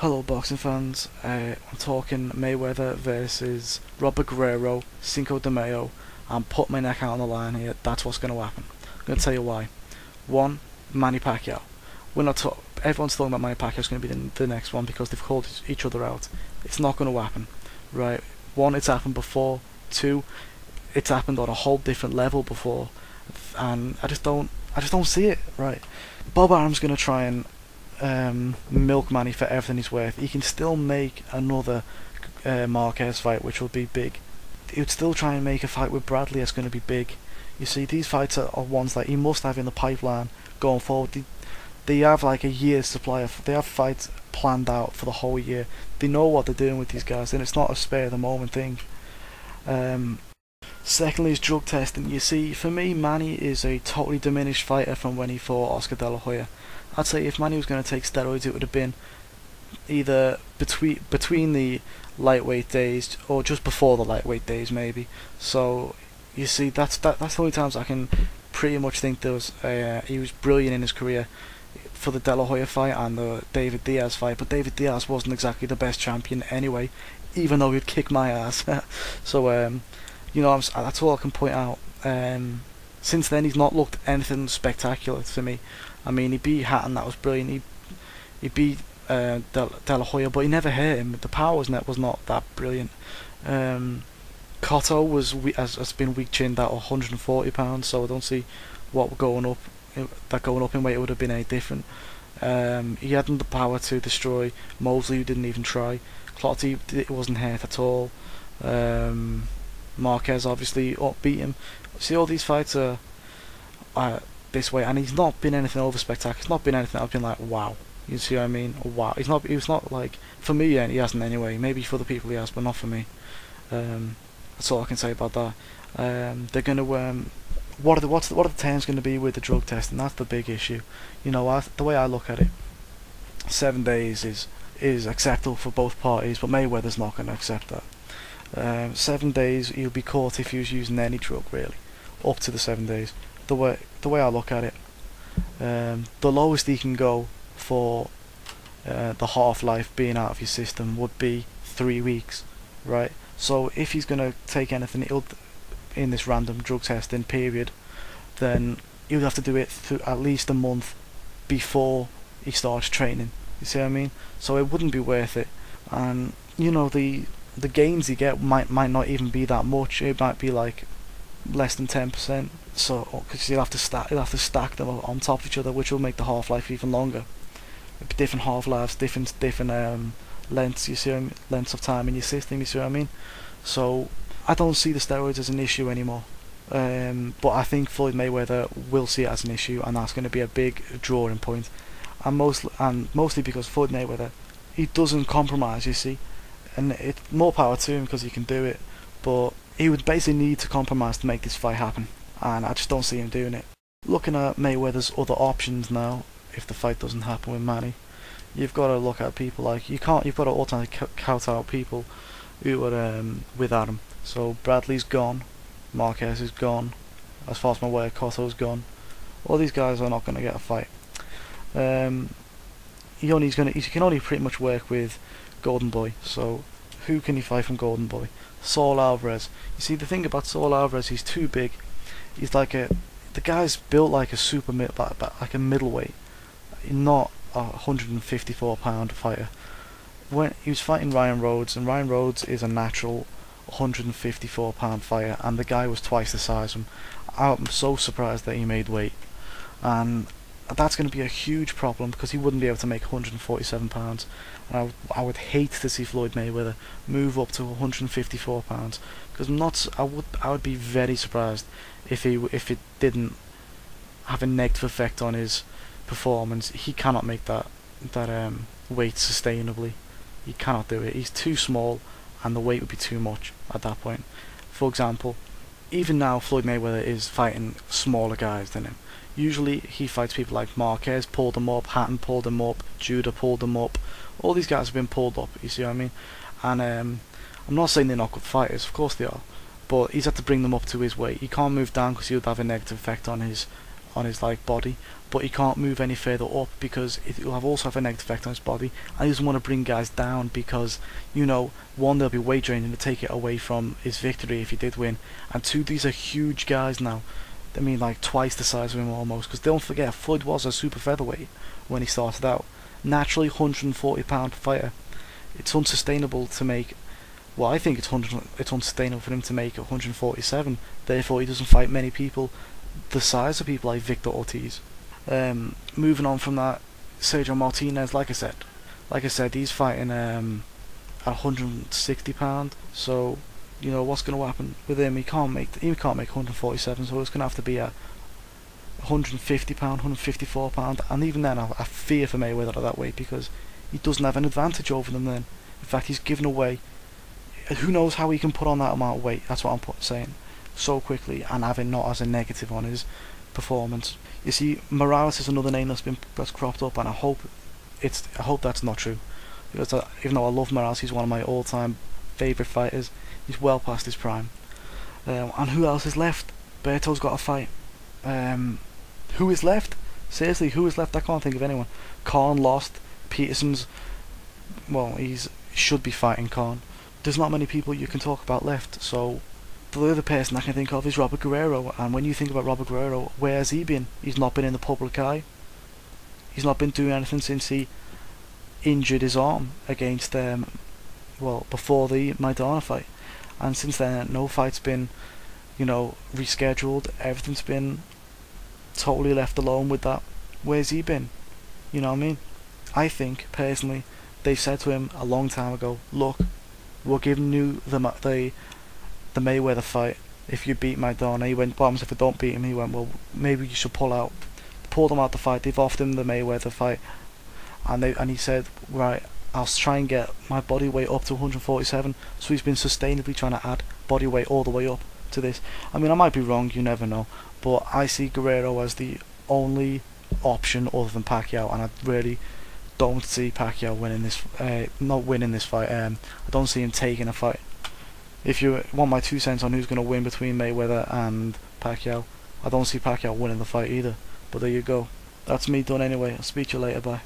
Hello boxing fans, I'm talking Mayweather versus Robert Guerrero, Cinco de Mayo. I'm putting my neck out on the line here. That's what's going to happen. I'm going to tell you why. One, Manny Pacquiao. We're not everyone's talking about Manny Pacquiao's going to be the next one because they've called each other out. It's not going to happen, right? One, it's happened before. Two, it's happened on a whole different level before, and I just don't see it, right? Bob Arum's going to try and milk Manny for everything he's worth. He can still make another Marquez fight, which will be big. He would still try and make a fight with Bradley that's going to be big. You see, these fights are ones that he must have in the pipeline going forward. They have like a year's supply they have fights planned out for the whole year. They know what they're doing with these guys, and it's not a spare the moment thing. Secondly is drug testing. You see, for me, Manny is a totally diminished fighter from when he fought Oscar De La Hoya. I'd say if Manny was going to take steroids, it would have been either between the lightweight days or just before the lightweight days, maybe. So you see, that's the only times I can pretty much think there was he was brilliant in his career for the De La Hoya fight and the David Diaz fight. But David Diaz wasn't exactly the best champion anyway, even though he'd kick my ass. So you know, that's all I can point out. Since then, he's not looked anything spectacular to me. I mean, he beat Hatton, that was brilliant. He beat De La Hoya, but he never hurt him. The power was not that brilliant. Cotto has been weak chinned at 140 pounds, so I don't see what going up in weight would have been any different. He hadn't the power to destroy Mosley, who didn't even try. Clotty wasn't hurt at all. Marquez obviously beat him. See, all these fights are this way, and he's not been anything over spectacular. It's not been anything I've been like, wow. You see what I mean? Wow. He was not like, for me, yeah, he hasn't anyway. Maybe for the people he has, but not for me. That's all I can say about that. They're gonna what are the terms going to be with the drug testing? That's the big issue. You know, the way I look at it, 7 days is acceptable for both parties, but Mayweather's not going to accept that. 7 days, he'll be caught if he was using any drug, really, up to the 7 days. The way I look at it, the lowest he can go for the half-life being out of your system would be 3 weeks, right? So if he's going to take anything in this random drug testing period, then he'll have to do it through at least a month before he starts training. You see what I mean? So it wouldn't be worth it, and you know, the gains you get might not even be that much. It might be like less than 10%. So because you'll have to stack them on top of each other, which will make the half-life even longer. Different half-lives, different lengths. You see, lengths of time in your system. You see what I mean? So I don't see the steroids as an issue anymore. But I think Floyd Mayweather will see it as an issue, and that's going to be a big drawing point. And mostly because Floyd Mayweather, he doesn't compromise. You see, and it's more power to him because he can do it. But he would basically need to compromise to make this fight happen, and I just don't see him doing it. Looking at Mayweather's other options now, if the fight doesn't happen with Manny, you've got to look at people like you've got to automatically count out people who are with Adam. So Bradley's gone, Marquez is gone, as far as my way, Cotto's gone. All these guys are not going to get a fight. He can only pretty much work with Golden Boy. So who can he fight from Golden Boy? Saul Alvarez. You see, the thing about Saul Alvarez, he's too big. He's like the guy's built like a middleweight, not a 154-pound fighter. When he was fighting Ryan Rhodes, and Ryan Rhodes is a natural 154-pound fighter, and the guy was twice the size of him. I'm so surprised that he made weight, and that's going to be a huge problem because he wouldn't be able to make 147 pounds. And I would hate to see Floyd Mayweather move up to 154 pounds, because I would be very surprised if it didn't have a negative effect on his performance. He cannot make that weight sustainably. He cannot do it. He's too small, and the weight would be too much at that point. For example, even now Floyd Mayweather is fighting smaller guys than him. Usually he fights people like Marquez, pulled him up, Hatton pulled him up, Judah pulled him up. All these guys have been pulled up, you see what I mean? And I'm not saying they're not good fighters, of course they are, but he's had to bring them up to his weight. He can't move down because he would have a negative effect on his on his like body, but he can't move any further up because it will also have a negative effect on his body, and he doesn't want to bring guys down because, you know, one, there'll be weight draining to take it away from his victory if he did win, and two, these are huge guys now. I mean, like twice the size of him almost, because don't forget, Floyd was a super featherweight when he started out, naturally 140-pound fighter. It's unsustainable to make, well, I think it's unsustainable for him to make 147. Therefore, he doesn't fight many people the size of people like Victor Ortiz. Moving on from that, Sergio Martinez, like I said, he's fighting at 160 pound. So, you know what's going to happen with him? He can't make 147. So it's going to have to be at 150 pound, 154 pound, and even then, I fear for Mayweather at that weight because he doesn't have an advantage over them. Then, in fact, he's given away. Who knows how he can put on that amount of weight? That's what I'm saying. So quickly and have it not as a negative on his performance. You see, Morales is another name that's cropped up, and I hope that's not true, because even though I love Morales, he's one of my all-time favourite fighters. He's well past his prime. And who else is left? Berto's got a fight. Who is left? Seriously, who is left? I can't think of anyone. Khan lost. Peterson's, well, should be fighting Khan. There's not many people you can talk about left, so the other person I can think of is Robert Guerrero, and when you think about Robert Guerrero, where has he been? He's not been in the public eye. He's not been doing anything since he injured his arm against, before the Maidana fight. And since then, no fight's been, rescheduled. Everything's been totally left alone with that. Where's he been? You know what I mean? I think, personally, they said to him a long time ago, look, we're giving you the Mayweather fight if you beat Maidana. He went, what happens if I don't beat him? He went, well, maybe you should pull out. Pulled him out the fight. They've offered him the Mayweather fight, and he said, right, I'll try and get my body weight up to 147. So he's been sustainably trying to add body weight all the way up to this. I mean, I might be wrong, you never know, but I see Guerrero as the only option other than Pacquiao, and I really don't see Pacquiao winning this. Not winning this fight. I don't see him taking a fight. If you want my 2 cents on who's going to win between Mayweather and Pacquiao, I don't see Pacquiao winning the fight either. But there you go. That's me done anyway. I'll speak to you later. Bye.